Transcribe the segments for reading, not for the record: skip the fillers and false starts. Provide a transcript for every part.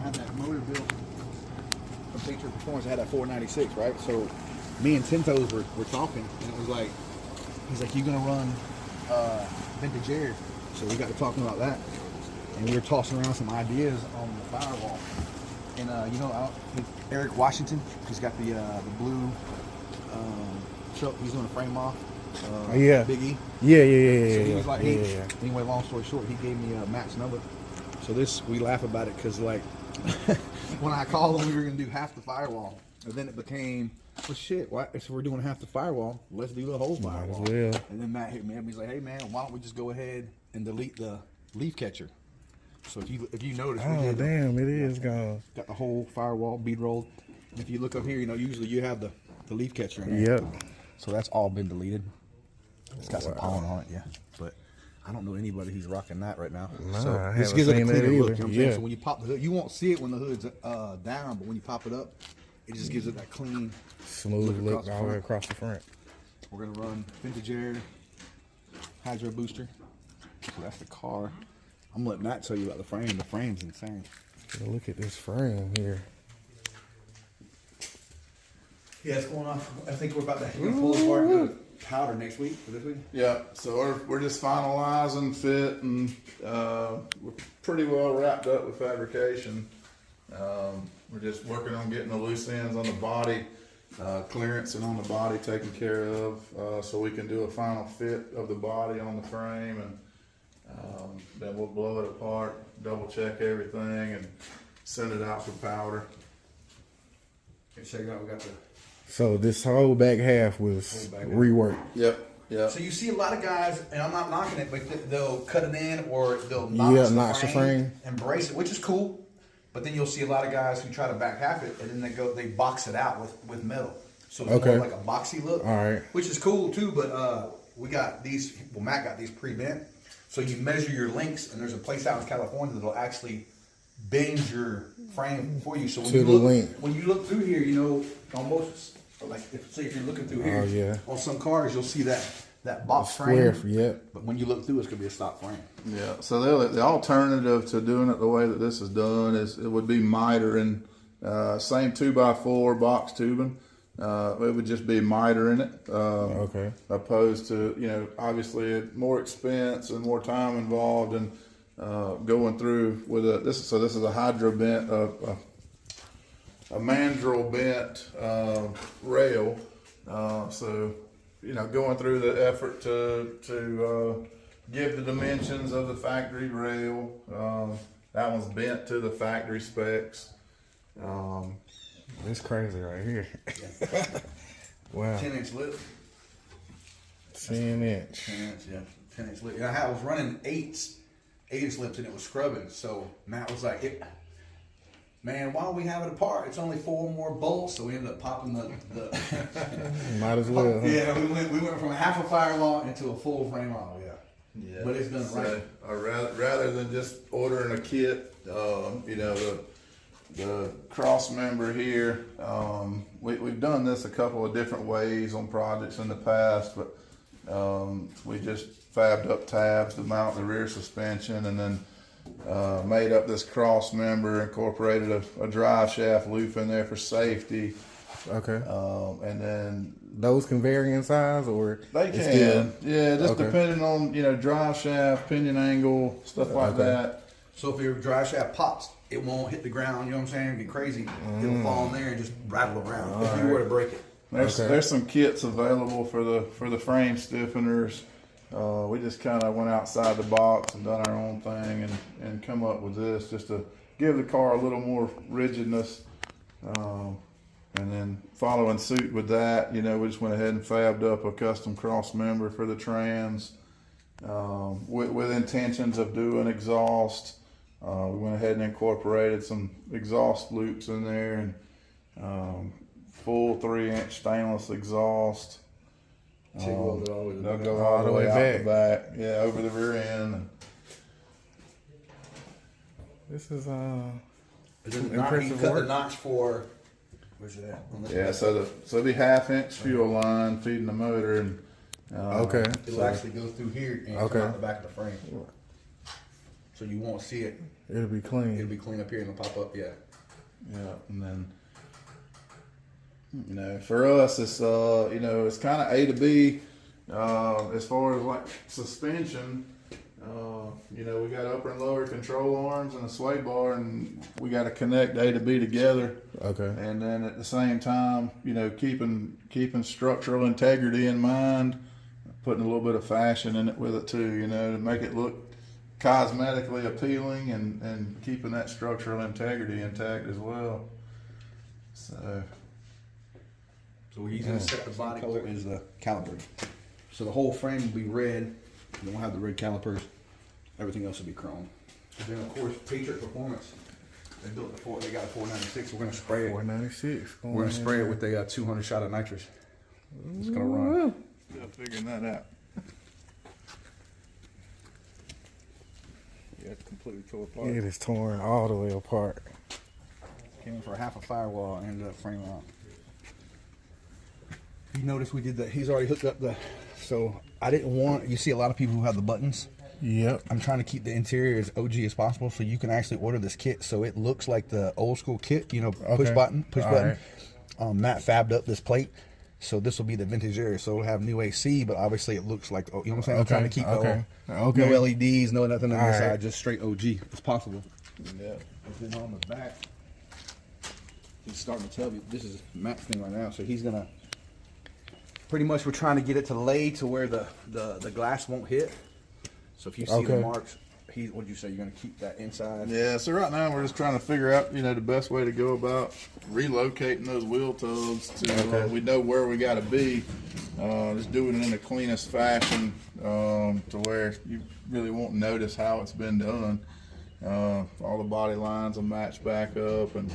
I had that motor built from Patriot Performance. I had that 496, right? So me and Tintos were talking, and it was like, he's like, you gonna run vintage air? So we got to talking about that, and we were tossing around some ideas on the firewall. And you know, Eric Washington, he's got the blue truck. He's doing a frame off. Yeah. Big E. Yeah. So he was like, hey, anyway, long story short, he gave me Matt's number. So this, we laugh about it because like when I called him, we were gonna do half the firewall, and then it became, well, shit. Why? If we're doing half the firewall, let's do the whole firewall. Well. And then Matt hit me up. He's like, hey man, why don't we just go ahead and delete the leaf catcher? So if you notice, oh damn, it is gone. Got the whole firewall bead rolled. And if you look up here, you know, usually you have the leaf catcher in there. Yep. So that's all been deleted. It's got some pollen on it, yeah. But I don't know anybody who's rocking that right now. Nah, so I this haven't gives it a seen cleaner that look. You either. know what I'm saying? So when you pop the hood, you won't see it when the hood's down, but when you pop it up, it just gives it that clean, smooth look all the way across the front. We're gonna run vintage air, hydro booster. So that's the car. I'm gonna let Matt tell you about the frame. The frame's insane. Look at this frame here. Yeah, it's going off. I think we're about to pull it apart and do powder next week for this week. Yeah, so we're just finalizing fit, and we're pretty well wrapped up with fabrication. We're just working on getting the loose ends on the body, clearance and on the body taken care of, so we can do a final fit of the body on the frame, and then we'll blow it apart, double check everything, and send it out for powder. Okay, check it out. We got the. So this whole back half was reworked. Yep. So you see a lot of guys, and I'm not knocking it, but they'll cut it in or they'll notch the frame and brace it, which is cool. But then you'll see a lot of guys who try to back half it, and then they box it out with metal. So it's more like a boxy look. All right. Which is cool too, but we got these, well, Matt got these pre-bent. So you measure your links, and there's a place out in California that'll actually bend your frame for you. So when you look through here, you know, almost like if you're looking through here, on some cars you'll see that box frame. But when you look through, it's gonna be a stock frame. Yeah. So the alternative to doing it the way that this is done is it would be mitering, same 2x4 box tubing. It would just be miter in it. Opposed to, you know, obviously more expense and more time involved in going through with this is a hydro bent, a mandrel bent rail. So, you know, going through the effort to give the dimensions of the factory rail. That one's bent to the factory specs. It's crazy right here. Wow. 10-inch lip. 10-inch. 10-inch lip. I was running 8-inch lips, and it was scrubbing. So Matt was like, man, why don't we have it apart? It's only 4 more bolts. So we ended up popping the Might as well. Huh? Yeah, we went from half a firewall into a full frame model. Yeah. But it's done right. Rather than just ordering a kit, you know, the cross member here, we've done this a couple of different ways on projects in the past, but we just fabbed up tabs to mount the rear suspension, and then made up this cross member, incorporated a drive shaft loop in there for safety. Okay. And then those can vary in size, or they can. Just depending on, you know, drive shaft, pinion angle, stuff like that. So if your drive shaft pops, it won't hit the ground. You know what I'm saying? Get crazy. It'll fall in there and just rattle around if you were to break it. There's some kits available for the frame stiffeners. We just kind of went outside the box and done our own thing and come up with this just to give the car a little more rigidness. And then following suit with that, you know, we just went ahead and fabbed up a custom cross member for the trans with intentions of doing exhaust. We went ahead and incorporated some exhaust loops in there, and full 3-inch stainless exhaust. They'll go all the way out the back. Yeah, over the rear end. This is impressive work. Cut the notch for. Where's it at? Yeah, so it'll be 1/2-inch fuel line feeding the motor, and it'll actually go through here and come out the back of the frame. so you won't see it. It'll be clean. It'll be clean up here and it'll pop up. Yeah. Yeah, and then for us, it's it's kind of A to B. As far as like suspension, we got upper and lower control arms and a sway bar, and we got to connect A to B together. Okay. And then at the same time, keeping structural integrity in mind, putting a little bit of fashion in it with it too, to make it look cosmetically appealing and keeping that structural integrity intact as well. So he's gonna set the body color is the caliper. So the whole frame will be red. You won't have the red calipers. Everything else will be chrome. And then of course, Patriot Performance. They got a 496. We're gonna spray it. 496. We're gonna spray it with a 200 shot of nitrous. It's gonna run. Yeah, figuring that out. Yeah, it's completely tore apart. It is torn all the way apart. Came in for half a firewall and ended up framing out. You notice we did that. He's already hooked up so I didn't want, you see a lot of people who have the buttons. Yep. I'm trying to keep the interior as OG as possible so you can actually order this kit so it looks like the old school kit, push button. Right. Matt fabbed up this plate. So this will be the vintage area. So it'll have new AC, but obviously it looks like, you know what I'm saying? I'm trying to keep no LEDs, no nothing on the side, just straight OG as possible. Yeah. And then on the back, he's starting to tell you, this is Matt's thing right now. So he's going to, pretty much we're trying to get it to lay to where the glass won't hit. So if you see the marks, what'd you say, you're going to keep that inside? Yeah, so right now we're just trying to figure out, the best way to go about relocating those wheel tubs to, we know where we got to be, just doing it in the cleanest fashion to where you really won't notice how it's been done. All the body lines will match back up and,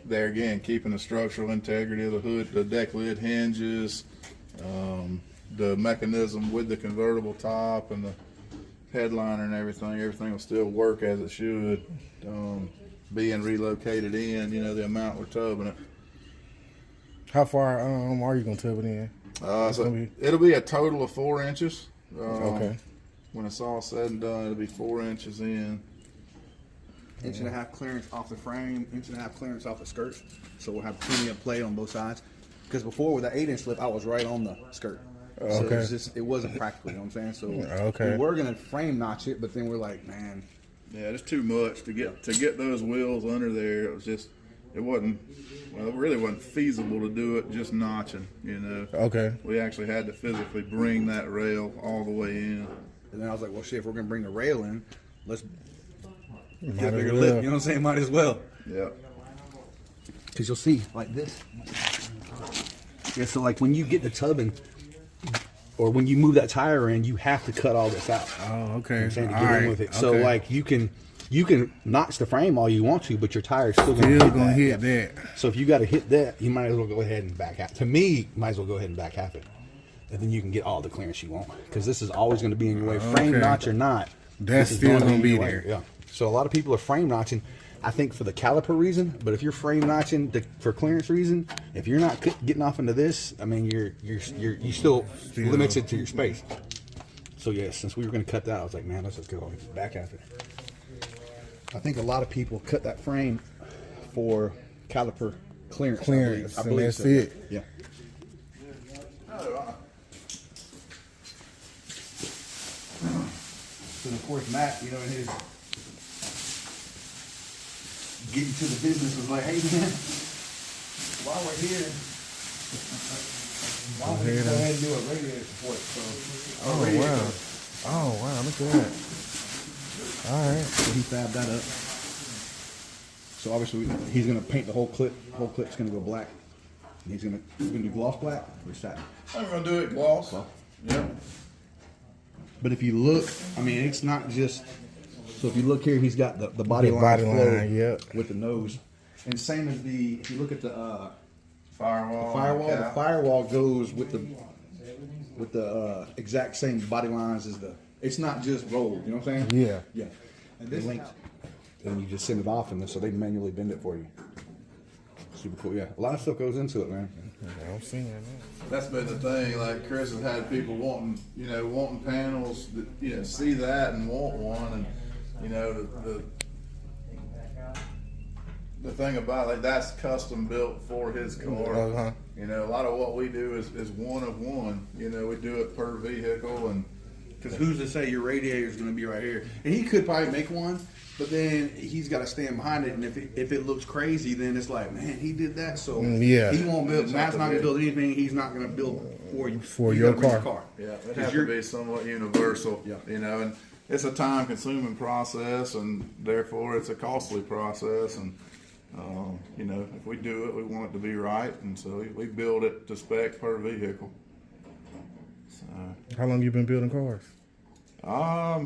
there again, keeping the structural integrity of the hood, the deck lid hinges, the mechanism with the convertible top and the headliner and everything will still work as it should. Being relocated in, the amount we're tubbing it. How far are you gonna tub it in? It'll be a total of 4 inches. Okay. When it's all said and done, it'll be 4 inches in. 1.5 inch clearance off the frame, 1.5 inch clearance off the skirt. So we'll have plenty of play on both sides. Because before with that 8-inch lip, I was right on the skirt. So it wasn't practical, you know what I'm saying? So we were gonna frame notch it, but then we're like, man. Yeah, it's too much to get those wheels under there. It really wasn't feasible to do it just notching, Okay. We actually had to physically bring that rail all the way in. And then I was like, well, shit, if we're gonna bring the rail in, let's get a Might bigger as lip, well. you know what I'm saying? Might as well. Yeah. Because you'll see, like this. Yeah, so like when you get the tubbing, or when you move that tire in, you have to cut all this out. Oh, okay. You know what I'm saying, to get in with it. So like you can notch the frame all you want to, but your tire's still gonna hit that. So if you got to hit that, you might as well go ahead and back half. To me, you might as well go ahead and back half it, and then you can get all the clearance you want. Because this is always going to be in your way, frame notch or not. That's still gonna be there. Yeah. So a lot of people are frame notching, I think, for the caliper reason. But if you're frame notching for clearance reason, if you're not getting off into this, I mean, you still limits it to your space. So yeah, since we were going to cut that, I was like, man, let's just go back half it. I think a lot of people cut that frame for caliper clearance. I believe that's it. Yeah. So of course Matt, in his getting to the business was like, hey man, while we're here, why don't we go ahead and do a radiator support? Oh wow, look at that. Alright. So he fabbed that up. So obviously he's gonna paint the whole clip. The whole clip's gonna go black. And he's gonna do gloss black or satin. I'm gonna do it gloss. Yep. But if you look, I mean, it's not just. So if you look here, he's got the body line with the nose, and same as if you look at the firewall. The firewall goes with the exact same body lines as the. It's not just rolled. You know what I'm saying? Yeah. Yeah. And this linked, and you just send it off, and so they manually bend it for you. Super cool. Yeah, a lot of stuff goes into it, man. I'm seeing that. that's been the thing. Like Chris has had people wanting panels that see that and want one, and the thing about that's custom built for his car. Uh-huh. A lot of what we do is one of one. We do it per vehicle, and because who's to say your radiator is going to be right here? And he could probably make one, but then he's got to stand behind it. And if it looks crazy, then it's like, man, he did that. So he won't build. Matt's not going to build anything. He's not going to build for you for your car. Yeah, it has to be somewhat universal. Yeah. And it's a time-consuming process, and therefore it's a costly process. And if we do it, we want it to be right, and so we build it to spec per vehicle. So, how long you been building cars?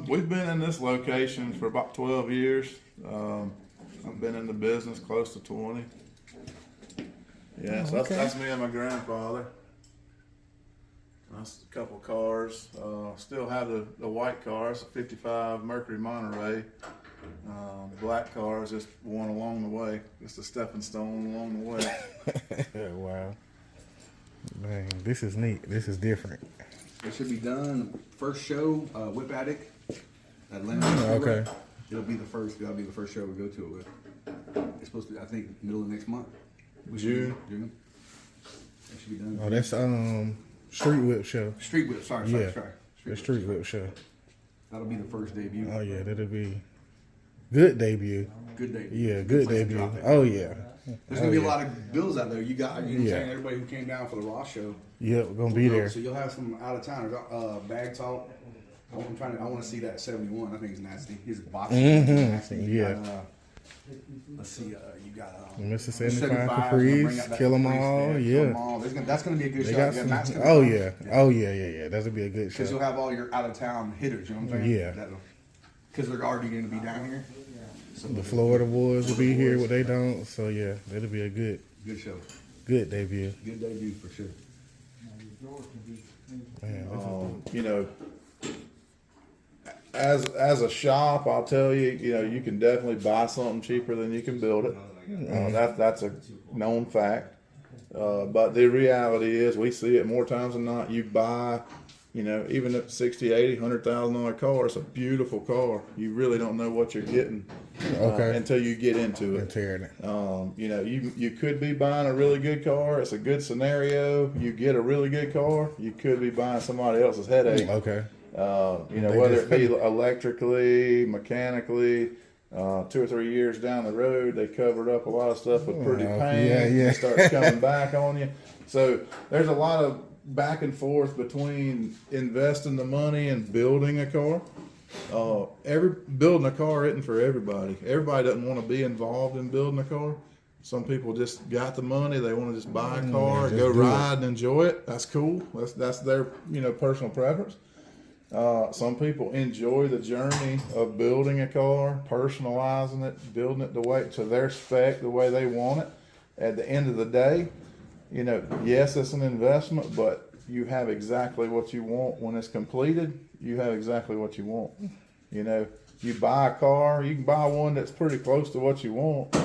We've been in this location for about 12 years. I've been in the business close to 20. Yeah, so that's me and my grandfather. That's a couple cars. Still have the white cars, a 55 Mercury Monterey. The black car is just one along the way, just a stepping stone along the way. Wow. Man, this is neat. This is different. It should be done first show, Whip Attic. Atlanta. Okay. That'll be the first show we go to it with. It's supposed to be, I think, middle of next month. June. It should be done. Oh, that's Street Whip show. Street Whip. Sorry. The Street Whip show. That'll be the first debut. Oh yeah, that'll be good debut. Good debut. Yeah, good debut. Oh yeah. There's gonna be a lot of bills out there. You know what I'm saying? Everybody who came down for the Ross show. Yeah, we're gonna be there. So you'll have some out of towners. Bag Talk. I want to see that 71. I think it's nasty. His boxing is nasty. Yeah. Let's see. You got Mr. 75 Caprice, Kill 'Em All. Yeah. That's gonna be a good They show. got Matt's some, gonna come. yeah. That'll be a good show. Because you'll have all your out of town hitters. You know what I'm saying? Yeah. Because they're already going to be down here. So The Florida boys will be here, what they don't. So yeah, that'll be a good show. Good debut. Good debut for sure. Man, As a shop, I'll tell you, you can definitely buy something cheaper than you can build it. That's a known fact. But the reality is, we see it more times than not. You buy, even a $60,000, $80,000, $100,000 car, it's a beautiful car. You really don't know what you're getting until you get into it. You could be buying a really good car. It's a good scenario. You get a really good car. You could be buying somebody else's headache. Okay. Whether it be electrically, mechanically, 2 or 3 years down the road, they covered up a lot of stuff with pretty paint. Yeah. It starts coming back on you. So there's a lot of back and forth between investing the money and building a car. Building a car isn't for everybody. Everybody doesn't want to be involved in building a car. Some people just got the money. They want to just buy a car, go ride and enjoy it. That's cool. That's their personal preference. Some people enjoy the journey of building a car, personalizing it, building it to their spec, the way they want it. At the end of the day, yes, it's an investment, but you have exactly what you want when it's completed. You have exactly what you want. You buy a car, you can buy one that's pretty close to what you want,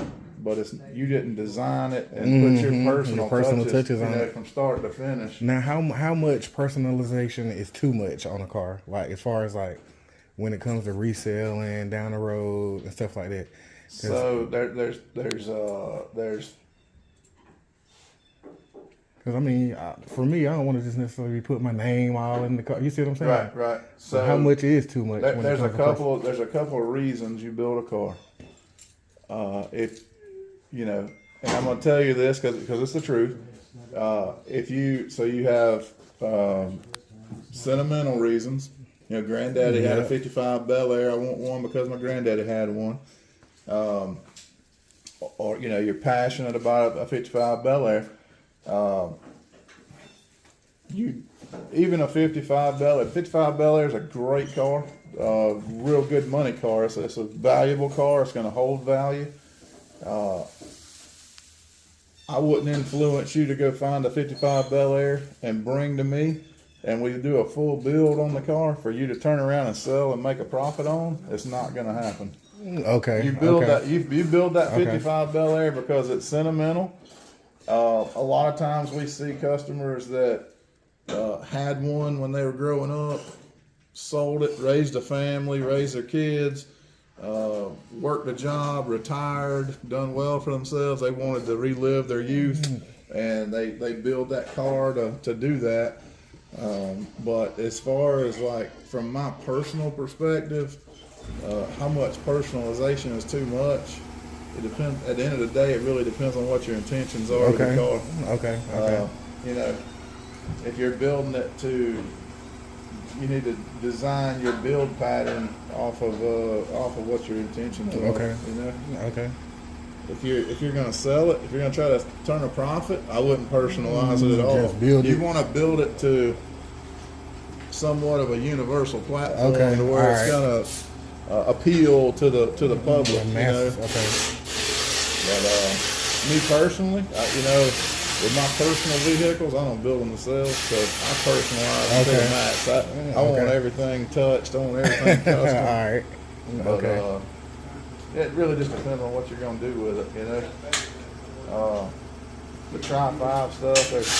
but you didn't design it and put your personal touches on it from start to finish. Now, how much personalization is too much on a car? Like, as far as when it comes to reselling down the road and stuff like that. So there's because for me, I don't want to just necessarily put my name all in the car. You see what I'm saying? Right. So how much is too much? There's a couple of reasons you build a car. And I'm going to tell you this because it's the truth. You have sentimental reasons. Granddaddy had a 55 Bel Air. I want one because my granddaddy had one. Or you're passionate about a 55 Bel Air. Even a 55 Bel Air. 55 Bel Air is a great car. Real good money car. It's a valuable car. It's going to hold value. I wouldn't influence you to go find a 55 Bel Air and bring to me, and we do a full build on the car for you to turn around and sell and make a profit on. It's not going to happen. Okay. You build that 55 Bel Air because it's sentimental. A lot of times we see customers that had one when they were growing up, sold it, raised a family, raised their kids, worked a job, retired, done well for themselves. They wanted to relive their youth, and they build that car to do that. But as far as like from my personal perspective, how much personalization is too much? It depends. At the end of the day, it really depends on what your intentions are with the car. Okay. You know, if you're building it to, you need to design your build pattern off of what your intentions are. Okay. You know. Okay. If you're gonna sell it, if you're gonna try to turn a profit, I wouldn't personalize it at all. Just build you it. want to build it to somewhat of a universal platform, Okay, to where it's alright. gonna appeal to the public. The You know. masses, okay. But me personally, with my personal vehicles, I don't build them myself, so I personalize them to the Okay. max. I want Okay. everything touched. I want everything All custom. right. But, Okay. it really just depends on what you're gonna do with it, you know. The Tri-5 stuff, there's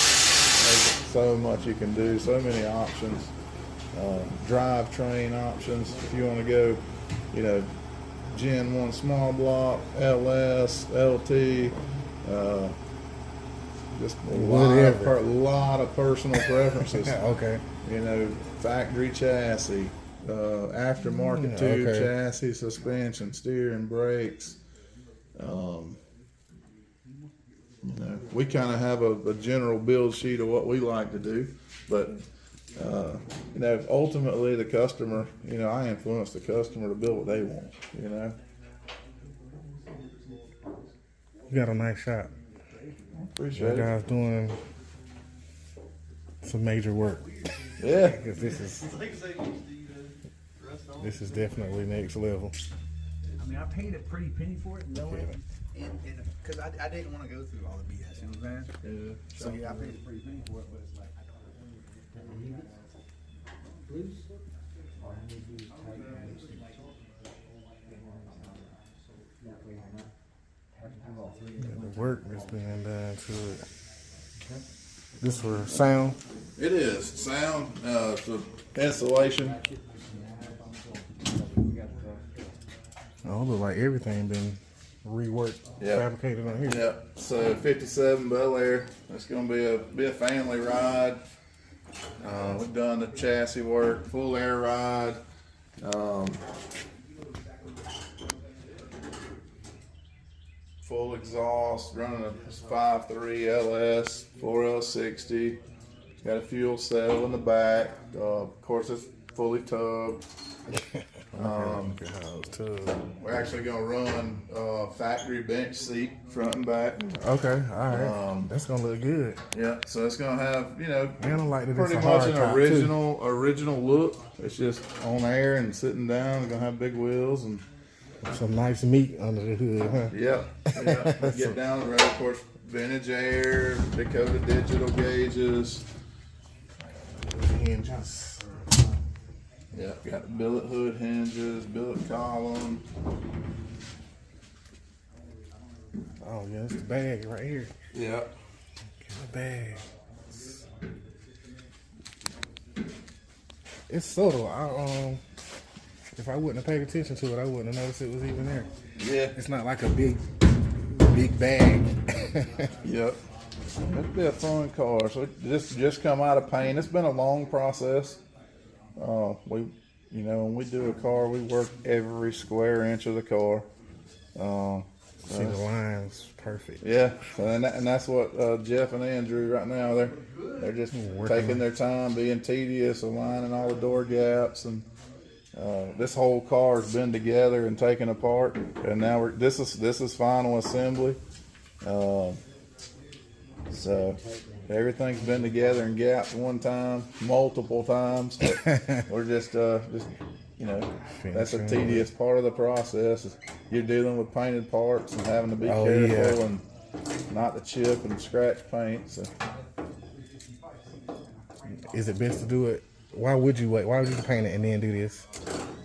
so much you can do, so many options. Drivetrain options, if you want to go, Gen 1 small block, LS, LT, just a Whatever. lot of personal preferences. Okay. Factory chassis, aftermarket tube Okay. chassis, suspension, steering, brakes. We kind of have a general build sheet of what we like to do, but ultimately the customer, I influence the customer to build what they want. You got a nice shop. Appreciate You it. guys doing some major work. Yeah. Because this is definitely next level. I mean, I paid a pretty penny for it, knowing, and because I didn't want to go through all the BS, you know what I'm saying? Yeah. So yeah, I paid a pretty penny for it, but it's like, The work that's being done to it. This for sound. It is sound, for insulation. Oh, it look like everything been reworked, Yeah. fabricated on here. Yeah, so 57 Bel Air. It's gonna be a family ride. We've done the chassis work, full air ride. Full exhaust, running a 5.3 LS, 4L60. Got a fuel cell in the back. Of course, it's fully tubbed. Okay, how it's tub. We're actually gonna run factory bench seat front and back. Okay, all right. That's gonna look good. Yeah, so it's gonna have Man, I like that pretty it's a much hard an top, original look. It's just on air and sitting down. It's gonna have big wheels and too. Some nice meat under the hood, huh? yeah. Get down the road, of course, vintage air, Dakota digital gauges. Hinges. Yeah, got billet hood hinges, billet column. Oh yeah, it's the bag right here. Yeah. The bag. It's subtle. If I wouldn't have paid attention to it, I wouldn't have noticed it was even there. Yeah. It's not like a big bag. Yep. It'd be a fun car. So this just come out of paint. It's been a long process. When we do a car, we work every square inch of the car. See the lines, perfect. Yeah, and that's what Jeff and Andrew right now they're just taking their time, being tedious, aligning all the door gaps, and this whole car has been together and taken apart, and now this is final assembly. So everything's been together and gapped one time, multiple times. But we're just that's a tedious part of the process. You're dealing with painted parts and having to be careful and not to chip and scratch paint. So. Is it best to do it? Why would you wait? Why would you paint it and then do this?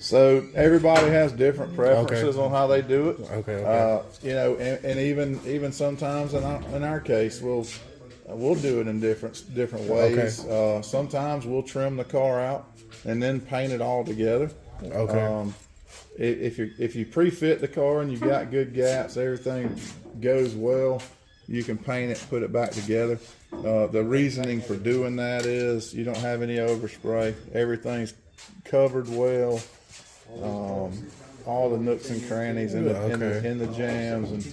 So everybody has different preferences on how they do it. Okay. You know, and even sometimes in our case, we'll do it in different ways. Sometimes we'll trim the car out and then paint it all together. Okay. If you pre-fit the car and you got good gaps, everything goes well, you can paint it, put it back together. The reasoning for doing that is you don't have any overspray. Everything's covered well. All the nooks and crannies in the jams, and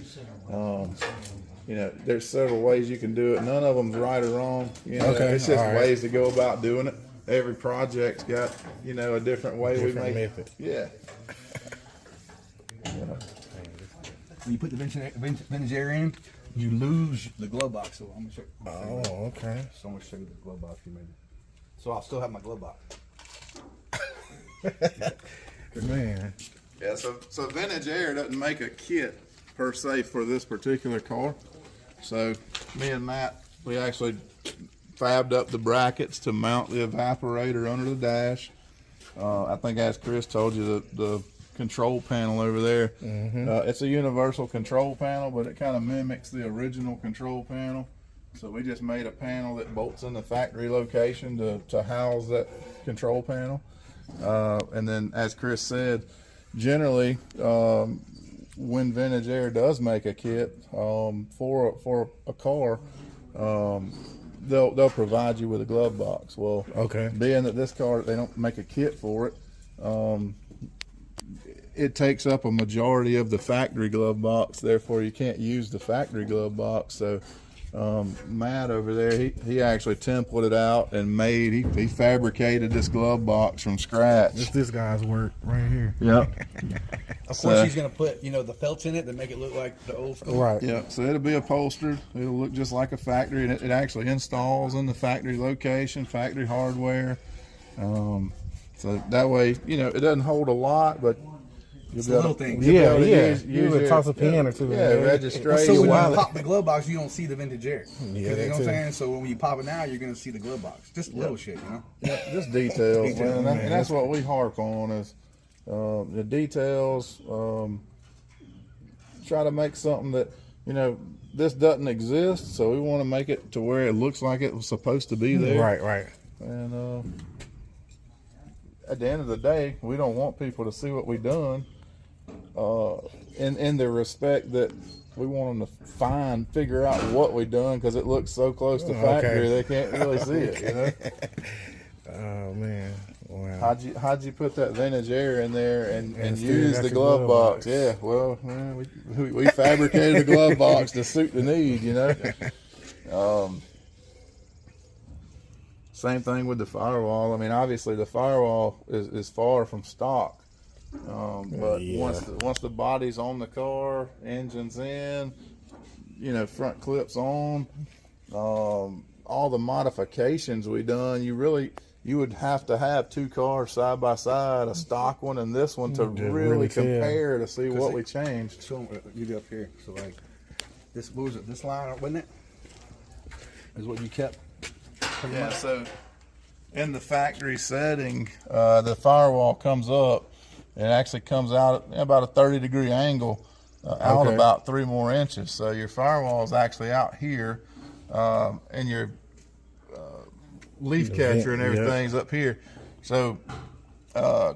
you know, there's several ways you can do it. None of them's right or wrong. You know, it's just ways to go about doing it. Every project's got, you know, a different way we make method. Yeah. When you put the vintage air in, you lose the glove box. So I'm gonna show you. Oh, okay. So I'm gonna show you the glove box you made. So I'll still have my glove box. Man. Yeah, so Vintage Air doesn't make a kit per se for this particular car. So me and Matt, we actually fabbed up the brackets to mount the evaporator under the dash. I think as Chris told you, the control panel over there, it's a universal control panel, but it kind of mimics the original control panel. So we just made a panel that bolts in the factory location to house that control panel. And then, as Chris said, generally, when Vintage Air does make a kit for a car, they'll provide you with a glove box. Well, being that this car, they don't make a kit for it, it takes up a majority of the factory glove box. Therefore, you can't use the factory glove box. So Matt over there, he actually templated out and he fabricated this glove box from scratch. It's this guy's work right here. Yep. Of course, he's gonna put, you know, the felts in it that make it look like the old school. Right. Yeah. So it'll be upholstered. It'll look just like a factory, and it actually installs in the factory location, factory hardware. So that way, you know, it doesn't hold a lot, but it's the little thing. Yeah. You would toss a pen or two. Yeah, registration. So when you pop the glove box, you don't see the Vintage Air. Yeah, you know what I'm saying? So when you pop it now, you're gonna see the glove box. Just little shit, you know. Yeah, just details, man. And that's what we harp on is the details. Try to make something that, you know, this doesn't exist, so we want to make it to where it looks like it was supposed to be there. Right. And at the end of the day, we don't want people to see what we've done. In the respect that we want them to figure out what we've done, because it looks so close to factory they can't really see it, you know. Oh man, wow. How'd you put that Vintage Air in there and use the glove box? Yeah, well, man, we fabricated a glove box to suit the need, you know. Same thing with the firewall. I mean, obviously the firewall is far from stock. But once the body's on the car, engine's in, you know, front clips on, all the modifications we done, you would have to have two cars side by side, a stock one and this one, to really compare to see what we changed. So you get up here. So like this, what was it? This line, wasn't it? Is what you kept. Yeah. So in the factory setting, the firewall comes up. It actually comes out at about a 30-degree angle, out about 3 more inches. So your firewall is actually out here, and your leaf catcher and everything's up here. So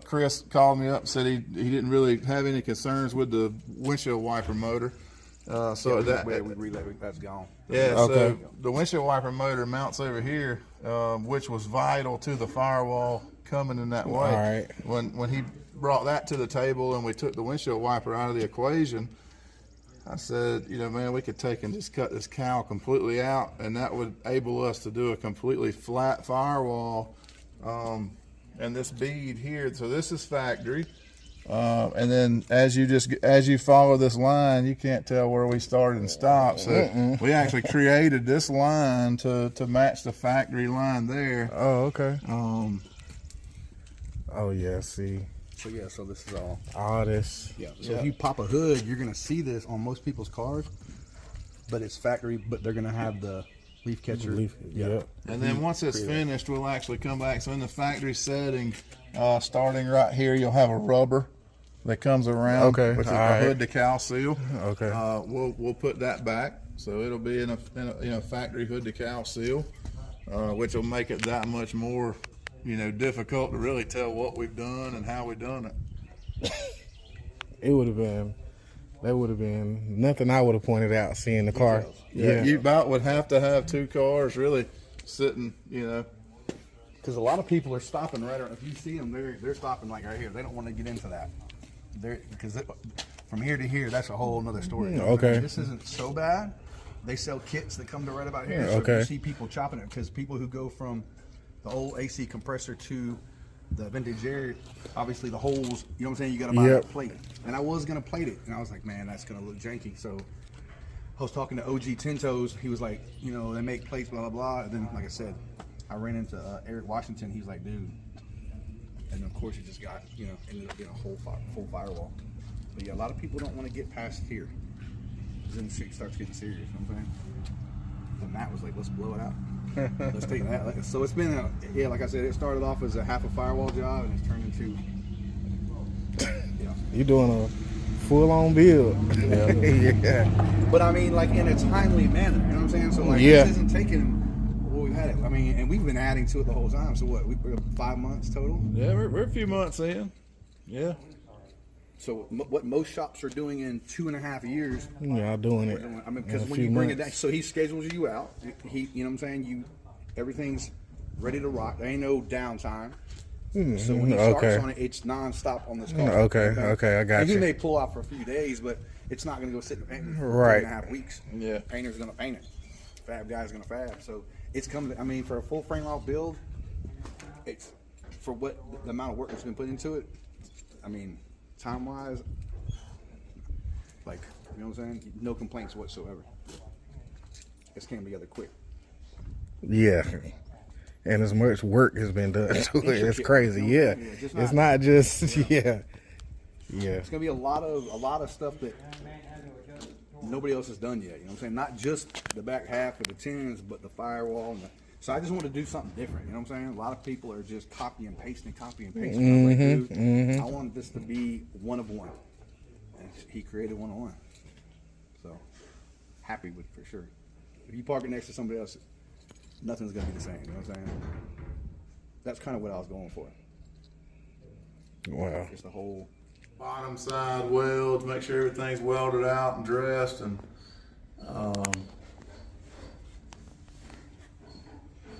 Chris called me up and said he didn't really have any concerns with the windshield wiper motor. That's gone. Yeah, so the windshield wiper motor mounts over here, which was vital to the firewall coming in that way. All right. When he brought that to the table and we took the windshield wiper out of the equation, I said, you know, man, we could take and just cut this cowl completely out, and that would enable us to do a completely flat firewall. And this bead here, so this is factory. And then as you follow this line, you can't tell where we started and stopped. So we actually created this line to match the factory line there. Oh, okay. Oh yeah, see. So yeah, so this is all this. Yeah. So if you pop a hood, you're gonna see this on most people's cars, but it's factory. But they're gonna have the leaf catcher. Yeah. And then once it's finished, we'll actually come back. So in the factory setting, starting right here, you'll have a rubber that comes around, Okay, which is all a right. hood decal seal. Okay. We'll put that back, so it'll be in a factory hood decal seal, which will make it that much more, difficult to really tell what we've done and how we've done it. It would have been. That would have been nothing I would have pointed out seeing the car. Yeah, you about would have to have two cars really sitting, Because a lot of people are stopping right around. If you see them, they're stopping like right here. They don't want to get into that. Because from here to here, that's a whole nother story. Okay. This isn't so bad. They sell kits that come to right about here. Yeah, So okay. you see people chopping it because people who go from the old AC compressor to the vintage air, obviously the holes, you know what I'm saying? You got to buy Yep. that plate. And I was going to plate it. And I was like, man, that's going to look janky. So I was talking to OG Tintos. He was like, they make plates, blah, blah, blah. And then, like I said, I ran into Eric Washington. He's like, dude. And of course, it just got, ended up being a full firewall. But yeah, a lot of people don't want to get past here. Because then the shit starts getting serious, you know what I'm saying? And Matt was like, let's blow it out. Let's take that. So it's been, like I said, it started off as a half a firewall job and it's turned into, You're doing a full-on build. Yeah. But I mean, like in a timely manner, you know what I'm saying? So like, this isn't taking what we've had it. I mean, and we've been adding to it the whole time. So what, we're 5 months total? Yeah, we're a few months in. Yeah. So what most shops are doing in 2.5 years. Yeah, I'm doing it. I mean, because when you bring it down, so he schedules you out. You know what I'm saying? Everything's ready to rock. There ain't no downtime. So when he starts on it, it's nonstop on this car. Okay, I got and you. he may pull out for a few days, but it's not going to go sit in the paint for Right. 2.5 weeks. Yeah. Painter's going to paint it. Fab guy's going to fab. So it's coming. I mean, for a full frame off build, it's for what the amount of work that's been put into it. I mean, time wise, like, you know what I'm saying? No complaints whatsoever. This came together quick. Yeah. And as much work has been done to it. It's crazy. Yeah. Just It's not just, yeah. It's gonna be a lot of stuff that nobody else has done yet. You know what I'm saying? Not just the back half of the tins, but the firewall. So I just want to do something different. You know what I'm saying? A lot of people are just copy and pasting. I was like, dude, I wanted this to be one of one, and he created one of one. So happy with it for sure. If you park it next to somebody else, nothing's gonna be the same. You know what I'm saying? That's kind of what I was going for. Wow. Just the whole Bottom side welds, make sure everything's welded out and dressed, and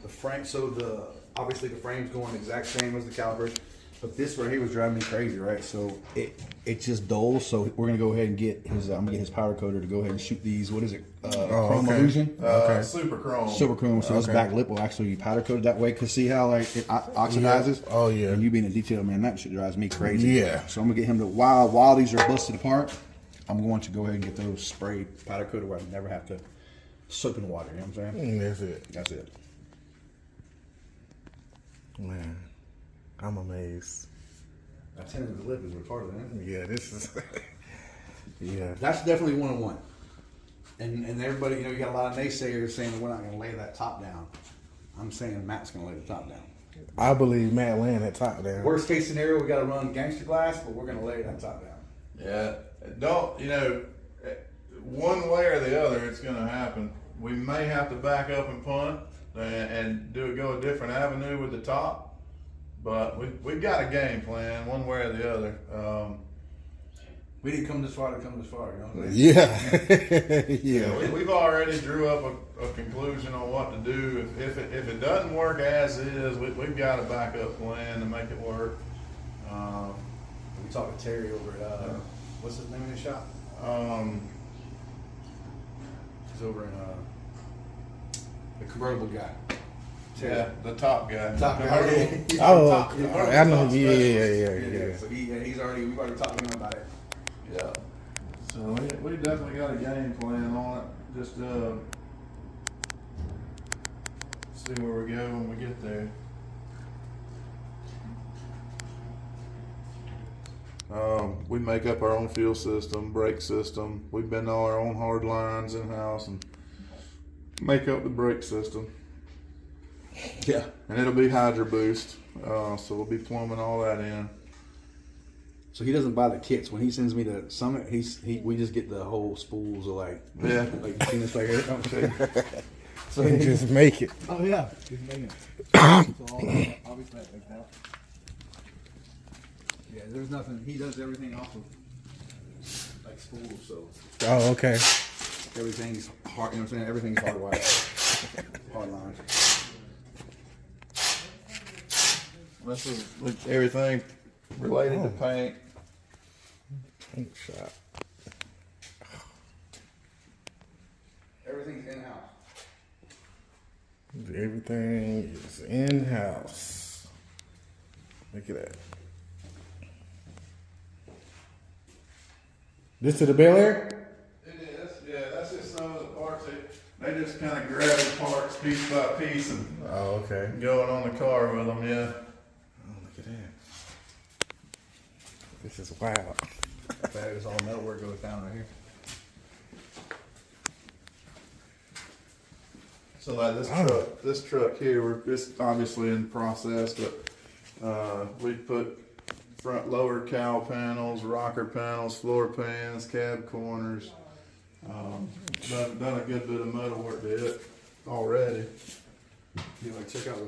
the frame. So obviously the frame's going the exact same as the calipers, but this right here was driving me crazy, right? So it just dulls. So we're gonna go ahead and get his. I'm gonna get his powder coater to go ahead and shoot these. What is it? Chrome illusion. super chrome. Super chrome. So this back lip will actually be powder coated that way. Cause see how like it oxidizes. Yeah. Oh yeah. And you being a detail man, that shit drives me crazy. Yeah. So I'm gonna get him to while these are busted apart, I'm going to go ahead and get those sprayed powder coated where I never have to soap in water. You know what I'm saying? That's it. That's it. Man, I'm amazed. That 10 of the lip is retarded, man. Yeah, this is. Yeah. That's definitely one-on-one. And everybody, you got a lot of naysayers saying that we're not going to lay that top down. I'm saying Matt's going to lay the top down. I believe Matt laying that top down. Worst case scenario, we got to run gangster glass, but we're going to lay that top down. Yeah, don't, one way or the other, it's going to happen. We may have to back up and punt and go a different avenue with the top, but we've got a game plan one way or the other. We didn't come this far to come this far, you know what I'm saying? Yeah. We've already drew up a conclusion on what to do. If it doesn't work as is, we've got a backup plan to make it work. We talked to Terry over at, what's his name in the shop? He's over in the convertible guy. Terry. Yeah, the top guy. Top guy. Oh, I know. Yeah. So we've already talked to him about it. Yeah. So we definitely got a game plan on it. Just see where we go when we get there. We make up our own fuel system, brake system. We've been on our own hard lines in house, and make up the brake system. Yeah. And it'll be Hydro Boost. So we'll be plumbing all that in. So he doesn't buy the kits. When he sends me the Summit, we just get the whole spools of like you seen this right here. Okay. So you just make it. Oh yeah, he's making it. So I'll be flat like that. Yeah, there's nothing. He does everything off of like spools. So Oh, okay. everything's hard. You know what I'm saying? Everything's hardwired. Hard lines. This is everything related to paint. Paint shop. Everything's in house. Everything is in house. Look at that. This to the Bel Air? It is, yeah. That's just some of the parts. They just kind of grab the parts piece by piece and Oh, okay. going on the car with them, yeah. Oh, look at that. This is wild. That is all metal work goes down right here. So like this truck here, it's obviously in process, but we put front lower cowl panels, rocker panels, floor pans, cab corners. Done a good bit of metal work to it already. You want to check out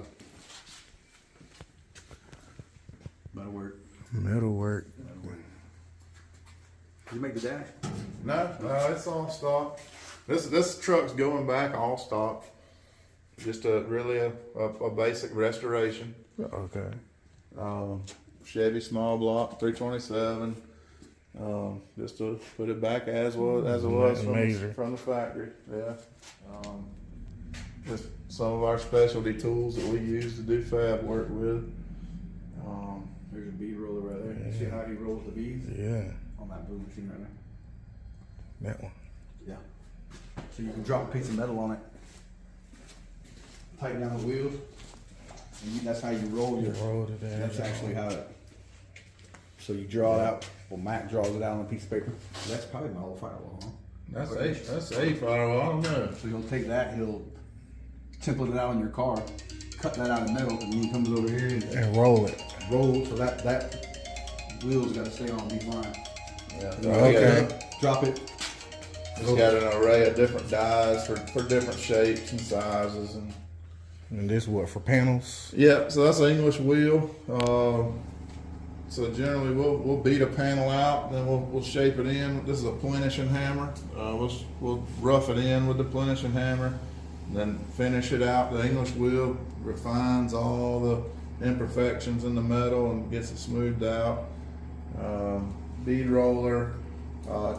the metal work? Metal work. Did you make the dash? No, it's all stock. This truck's going back all stock. Just a basic restoration. Okay. Chevy small block 327. Just to put it back as it was from the factory. Yeah. Just some of our specialty tools that we use to do fab work with. There's a bead roller right there. You see how he rolls the beads? Yeah. On that blue machine right there. That one. Yeah. So you can drop a piece of metal on it, tighten down the wheels, and that's how you roll your. Roll it down. That's actually how it. So you draw it out. Well, Mac draws it out on a piece of paper. That's probably my old firewall, huh? That's a firewall. I don't know. So he'll take that, he'll template it out on your car, cut that out in the middle, and then he comes over here And roll it. roll. So that wheel's got to stay on these lines. Yeah. Okay. Drop it. It's got an array of different dies for different shapes and sizes and. And this what, for panels? Yeah, so that's an English wheel. So generally we'll beat a panel out, then we'll shape it in. This is a plenishing hammer. We'll rough it in with the plenishing hammer, then finish it out. The English wheel refines all the imperfections in the metal and gets it smoothed out. Bead roller,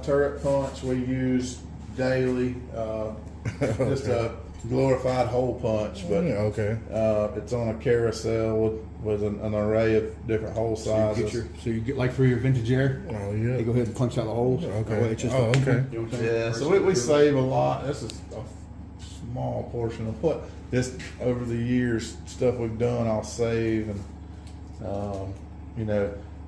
turret punch we use daily. Just a glorified hole punch, but Okay. it's on a carousel with an array of different hole sizes. So you get like for your vintage air. Oh, You yeah. go ahead and punch out the holes. Okay. That way it's just Oh, okay. You know what I'm saying? Yeah, so we save a lot. This is a small portion of what this over the years stuff we've done. I'll save and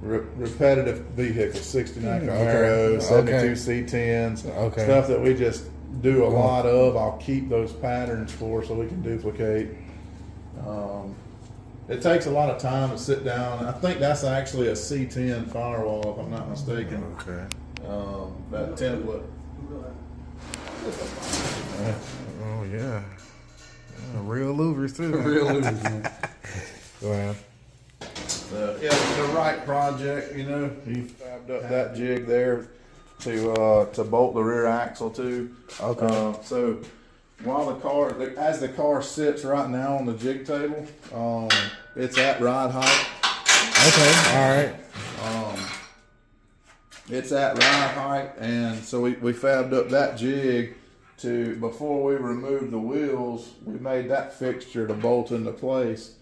repetitive vehicles, 69 Camaro, 72 C10s, Okay. stuff that we just do a lot of. I'll keep those patterns for so we can duplicate. It takes a lot of time to sit down. I think that's actually a C10 firewall, if I'm not mistaken. Okay. That template. Oh, yeah. Real louvers, too. Real losers, man. Go ahead. The right project, he fabbed up that jig there to bolt the rear axle to. Okay. So while as the car sits right now on the jig table, it's at ride height. Okay. All right. It's at ride height, and so we fabbed up that jig to, before we removed the wheels, we made that fixture to bolt into place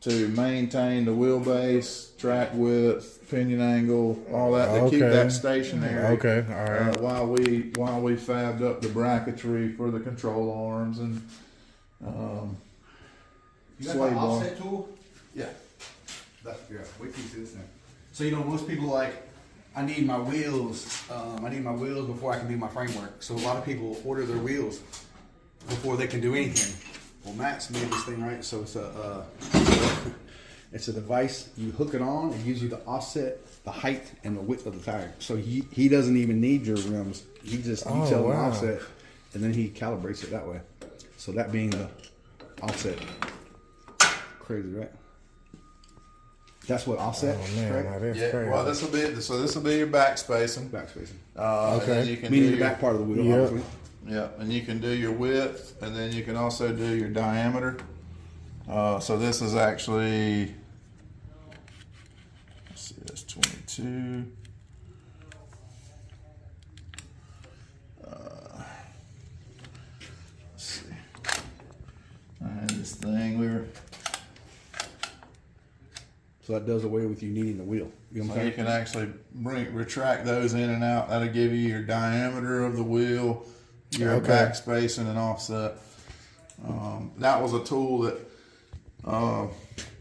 to maintain the wheelbase, track width, pinion angle, all that, to keep Okay. that stationary. Okay. All right. While we fabbed up the bracketry for the control arms and You got sway the bar. offset tool? Yeah. Wait till you see this thing. So most people like, I need my wheels before I can do my framework. So a lot of people order their wheels before they can do anything. Well, Max made this thing, right? So it's a device. You hook it on. It gives you the offset, the height, and the width of the tire. So he doesn't even need your rims. He just you tell him the offset, and then he calibrates it that way. So that being the offset, crazy, right? That's what offset. Oh man, correct? that's crazy. Well, this will be your back spacing. Back spacing. And then you can Meaning do the back part of the wheel, Yep. obviously. Yeah, and you can do your width, and then you can also do your diameter. So this is actually, let's see, that's 22. Let's see. I had this thing So that does away with you needing the wheel. You know what I'm so you saying? can actually retract those in and out. That'll give you your diameter of the wheel, your back spacing and offset. That was a tool that a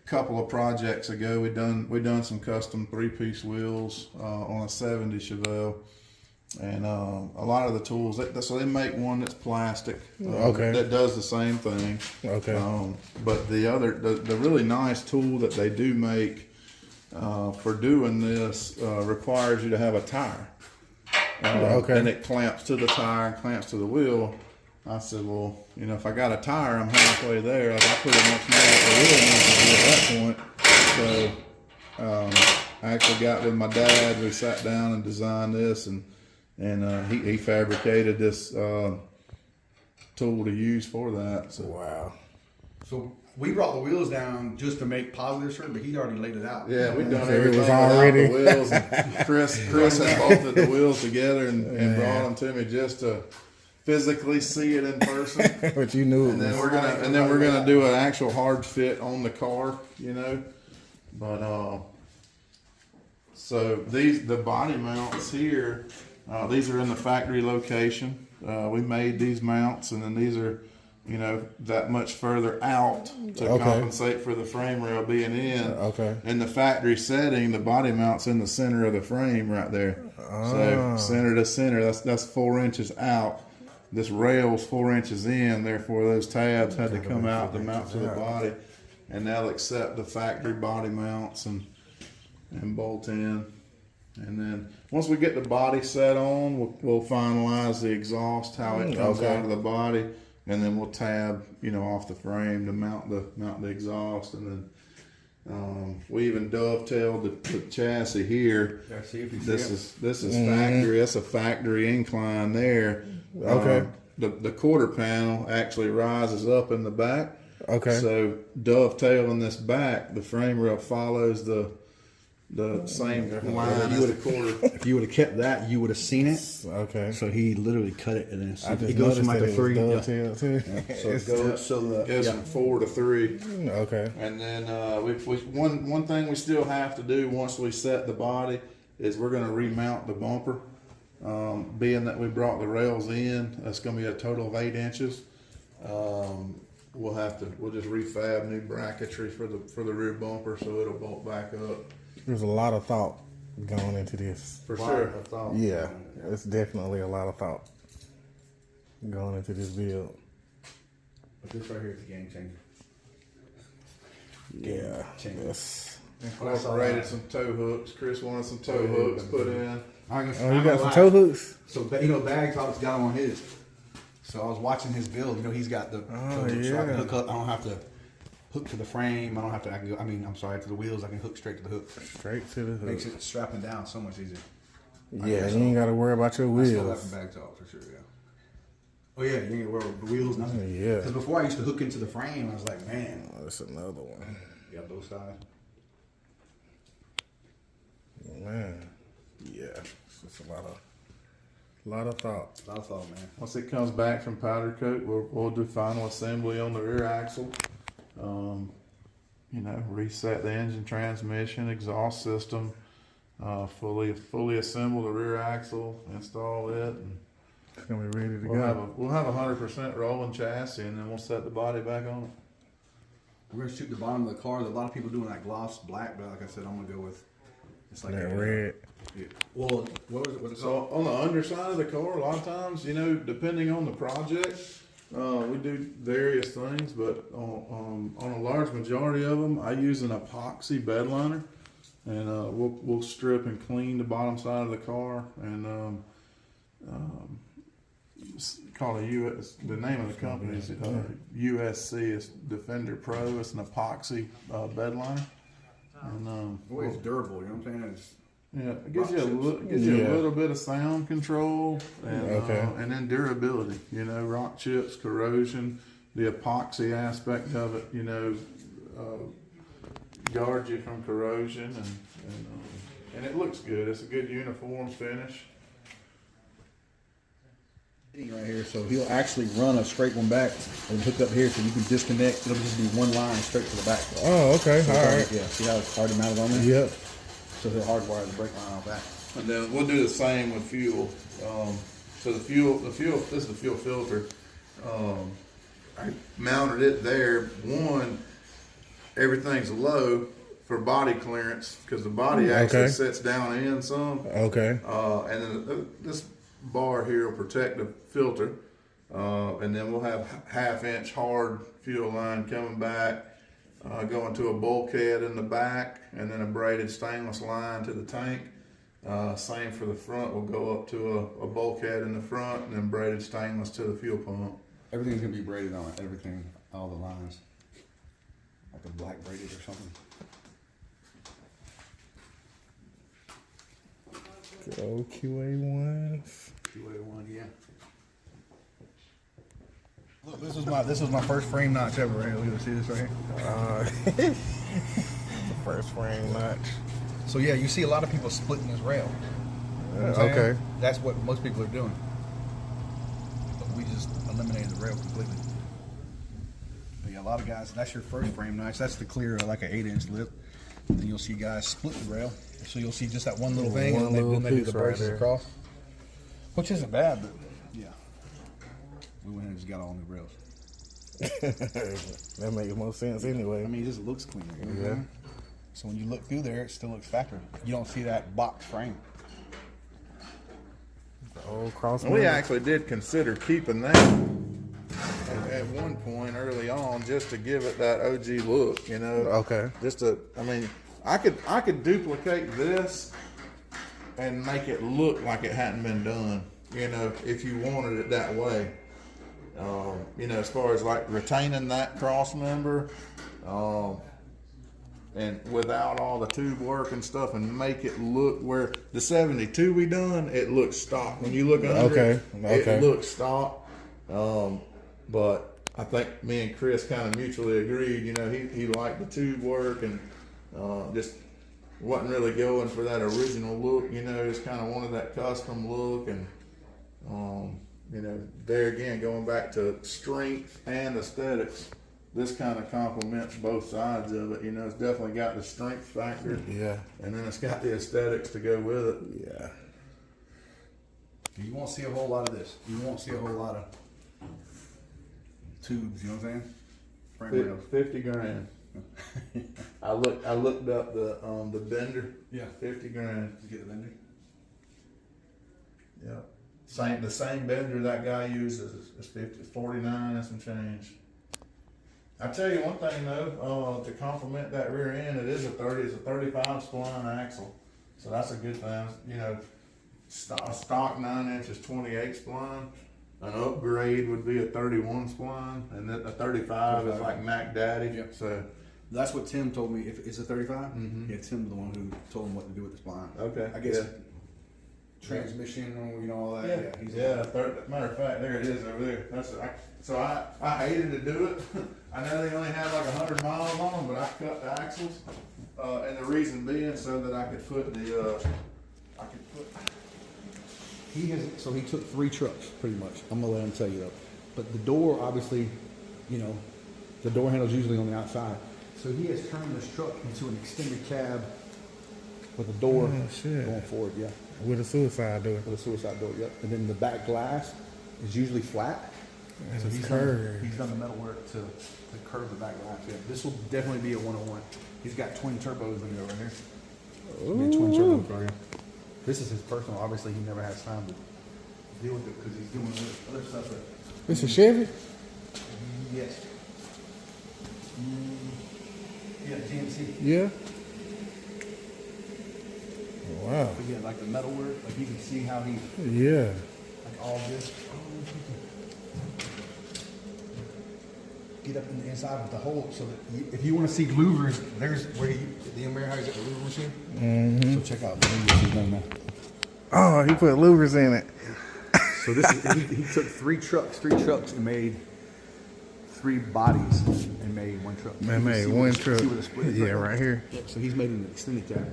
couple of projects ago we done some custom 3-piece wheels on a 70 Chevelle, and a lot of the tools so they make one that's plastic that does the same thing. But the really nice tool that they do make for doing this requires you to have a tire. And it clamps to the tire and clamps to the wheel. I said, well, you know, if I got a tire, I'm halfway there. Like, I pretty much know what the wheel needs to do at that point. So I actually got with my dad. We sat down and designed this, and he fabricated this tool to use for that. So Wow. So we brought the wheels down just to make positive sure, but he already laid it out. yeah, we done So it everything was without already- the wheels. And Chris had bolted the wheels together and brought them to me just to physically see it in person. But you knew it And then was. we're gonna do an actual hard fit on the car, you know. But so the body mounts here, these are in the factory location. We made these mounts, and then these are, you know, that much further out to compensate for the frame rail being in. In the factory setting, the body mount's in the center of the frame right there. So center to center, that's 4 inches out. This rail's 4 inches in, therefore those tabs had to come out to mount to the body, and they'll accept the factory body mounts and bolt in. And then once we get the body set on, we'll finalize the exhaust, how it comes out of the body, and then we'll tab, you know, off the frame to mount the exhaust, and then we even dovetailed the chassis here. This is factory. That's a factory incline there. The quarter panel actually rises up in the back. So dovetailing this back, the frame rail follows the same line as the quarter. If you would have kept that, you would have seen it. So he literally cut it, and then it goes from like a 3. So it goes from 4 to 3. And then one thing we still have to do once we set the body is we're going to remount the bumper. Being that we brought the rails in, that's going to be a total of 8 inches. We'll just refab new bracketry for the rear bumper, so it'll bolt back up. There's a lot of thought going into this. For sure. Yeah, it's definitely a lot of thought going into this build. But this right here is a game changer. Yeah, changer. yes. Incorporated some tow hooks. Chris wanted some tow hooks put in. Oh, you got some tow hooks? So, you know, Bagtop's got them on his. So I was watching his build. You know, he's got the so I can hook up. I don't have to hook to the frame. I don't have to. I'm sorry, to the wheels. I can hook straight to the hook. Straight to the hook. Makes it strapping down so much easier. Yeah, you ain't got to worry about your I stole that wheels. from Bagtop for sure. Yeah. Oh yeah, you ain't gonna worry about the wheels. Nothing. Yeah. Because before I used to hook into the frame, I was like, man. Oh, that's another one. You got both sides. Man, yeah, it's just a lot of thought. A lot of thought, man. Once it comes back from powder coat, we'll do final assembly on the rear axle. You know, reset the engine, transmission, exhaust system, fully assemble the rear axle, install it, and It's gonna be ready to go. we'll have 100% rolling chassis, and then we'll set the body back on it. We're gonna shoot the bottom of the car. There's a lot of people doing that gloss black, but like I said, I'm gonna go with it's like That a, red. Yeah. Well, what was it? What's it So called? on the underside of the car, a lot of times, you know, depending on the project, We do various things, but on a large majority of them, I use an epoxy bed liner, and we'll strip and clean the bottom side of the car, and it's called US. The name of the company is USC. It's Defender Pro. It's an epoxy bed liner, and Boy, it's durable. You know what I'm saying? yeah, it gives you a little bit of sound control and then durability. You know, rock chips, corrosion, the epoxy aspect of it. You know, guards you from corrosion, and it looks good. It's a good uniform finish. Right here, so he'll actually run a straight one back and hook up here, so you can disconnect. It'll just be one line straight to the back. Oh, okay, So all right. Yeah, see how it's already mounted on there? Yep. So he'll hardwire the brake line out back. And then we'll do the same with fuel. So the fuel. This is the fuel filter. I mounted it there. One, everything's low for body clearance because the body actually sits down in some. Okay. And then this bar here will protect the filter. And then we'll have 1/2 inch hard fuel line coming back. Going to a bulkhead in the back, and then a braided stainless line to the tank. Same for the front. We'll go up to a bulkhead in the front, and then braided stainless to the fuel pump. Everything's gonna be braided on it. Everything, all the lines, like a black braided or something. Good old QA1s. QA1, yeah. Look, this was my first frame notch ever. Right? Look, see this right here. The first frame notch. So yeah, you see a lot of people splitting this rail. You know what I'm saying? Okay. That's what most people are doing. But we just eliminated the rail completely. But yeah, a lot of guys, that's your first frame notch. That's the clear, like an 8-inch lip. And then you'll see guys split the rail. So you'll see just that one little thing, and then they do the braces across. Which isn't bad, but yeah. We went ahead and just got all new rails. That makes most sense anyway. I mean, it just looks cleaner. You know what I'm Yeah. saying? So when you look through there, it still looks factory. You don't see that box frame. The old cross. We actually did consider keeping that at one point early on, just to give it that OG look. You know. Okay. I mean, I could duplicate this and make it look like it hadn't been done. You know, if you wanted it that way. You know, as far as like retaining that cross member, and without all the tube work and stuff, and make it look where the 72 we done, it looks stock. When you look under it looks stock. But I think me and Chris kind of mutually agreed, you know, he liked the tube work and just wasn't really going for that original look, you know, just kind of wanted that custom look. And you know, there again, going back to strength and aesthetics, this kind of complements both sides of it. You know, it's definitely got the strength factor. Yeah. And then it's got the aesthetics to go with it. Yeah. You won't see a whole lot of this. You won't see a whole lot of tubes, you know what I'm saying? Frame rails. 50 grand. I looked up the bender. Yeah. 50 grand. Did you get the bender? Yeah. The same bender that guy uses is 49 and some change. I tell you one thing though, to complement that rear end, it's a 35 spline axle, so that's a good thing. You know, stock 9 inches 28 spline. An upgrade would be a 31 spline, and then a 35 is like Mac Daddy. Yep. So that's what Tim told me. If it's a 35, yeah, Tim's the one who told him what to do with the spline. okay, I guess yeah. transmission, or you know all that. Matter of fact, there it is over there. So I hated to do it. I know they only had like 100 miles on them, but I cut the axles, and the reason being so that I could put He took 3 trucks pretty much. I'm gonna let him tell you though. But the door, obviously, you know, the door handle's usually on the outside. So he has turned this truck into an extended cab with a door going forward. Yeah. With a suicide door. With a suicide door. Yep. And then the back glass is usually flat. And So it's he's curved. done the metal work to curve the back glass. Yeah. This will definitely be a 101. He's got twin turbos in there right here. Twin turbo car. Yeah. This is his personal. Obviously, he never has time to deal with it because he's doing other stuff. It's a Chevy? Yes. Yeah, GMC. Yeah. Wow. But yeah, like the metal work, like you can see how he, Yeah. like all this. Get up in the inside with the hole, so that if you want to see louvers, there's where you, the American has a louver machine. Mm-hmm. So check out the louvers he's done now. Oh, he put louvers in it. So this is, he took three trucks and made 3 bodies and made 1 truck. Man made 1 truck. See where the split is Yeah, right here. Yep, so he's made an extended cab.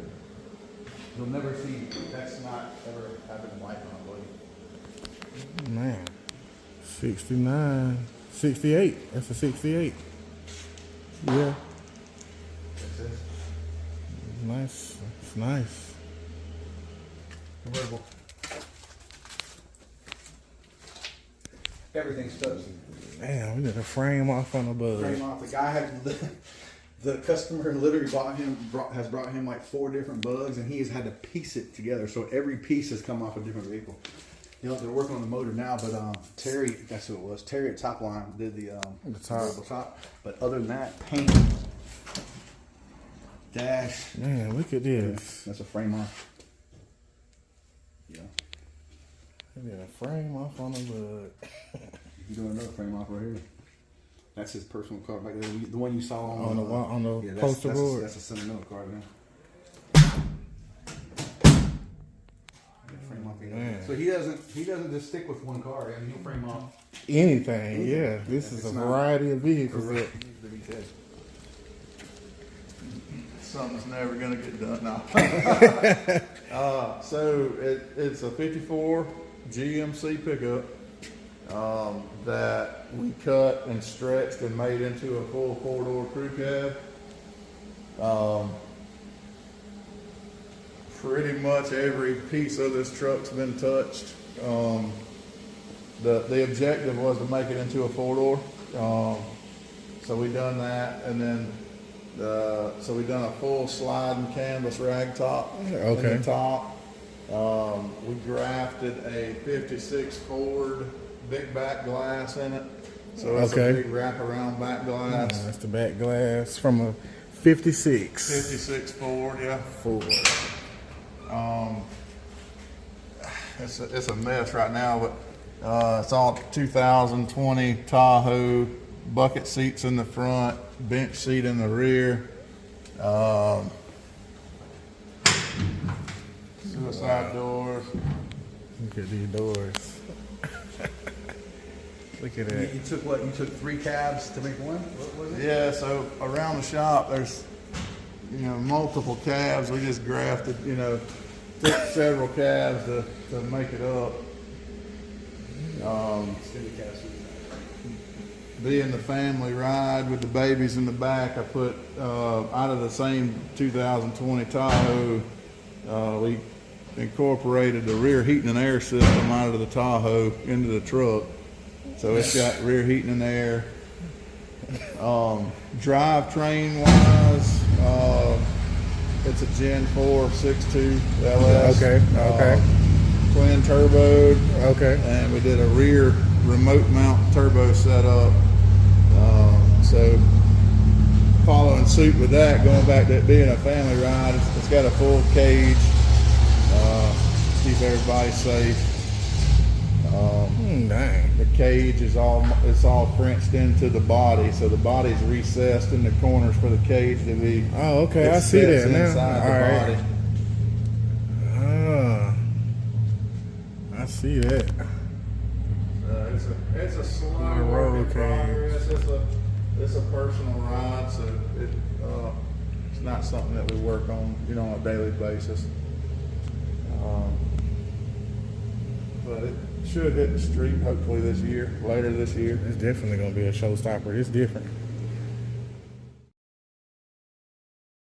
You'll never see, that's not ever happened in life on a buddy. Man. 69. 68. That's a 68. Yeah. Nice. It's nice. Convertible. Everything's touched. Damn, we did a frame off on the bug. Frame off. The guy had the customer literally has brought him like 4 different bugs, and he has had to piece it together. So every piece has come off a different vehicle. You know, they're working on the motor now, but Terry, that's who it was. Terry at Top Line did the top. But other than that, paint, dash. Man, look at this. That's a frame off. Yeah. We did a frame off on the bug. He's doing another frame off right here. That's his personal car right there. The one you saw On the poster board. That's a sentimental car there. Frame off here. Man. So he doesn't just stick with one car. I mean, he'll frame off Anything, yeah. This is a variety of vehicles. correct. Needs to be said. Something's never gonna get done now. So it's a 54 GMC pickup that we cut and stretched and made into a full 4-door crew cab. Pretty much every piece of this truck's been touched. The objective was to make it into a 4-door. So we done that, and then so we done a full sliding canvas rag top in Okay. the top. We grafted a 56 Ford big back glass in it. So it's Okay. a big wraparound back glass. That's the back glass from a 56. 56 Ford, yeah. Ford. It's a mess right now, but it's all 2020 Tahoe, bucket seats in the front, bench seat in the rear. Suicide doors. Look at these doors. Look at that. You took what? You took 3 cabs to make one? What was it? Yeah, so around the shop there's multiple cabs. We just grafted, took several cabs to make it up. Extended cab. Being the family ride with the babies in the back, I put out of the same 2020 Tahoe, we incorporated the rear heating and air system out of the Tahoe into the truck. So it's got rear heating and air. Drivetrain wise, it's a Gen 4 6.2 LS. Okay. Twin turbo. Okay. And we did a rear remote mount turbo setup. So following suit with that, going back to it being a family ride, it's got a full cage. Keep everybody safe. Dang. The cage is all Frenched into the body, so the body's recessed in the corners for the cage to be. Oh, okay. I it see sits that now. inside All the right. body. I see that. It's a slow road work in cage. progress. It's a personal ride, so it's not something that we work on, on a daily basis. But it should hit the street hopefully later this year. It's definitely gonna be a showstopper. It's different.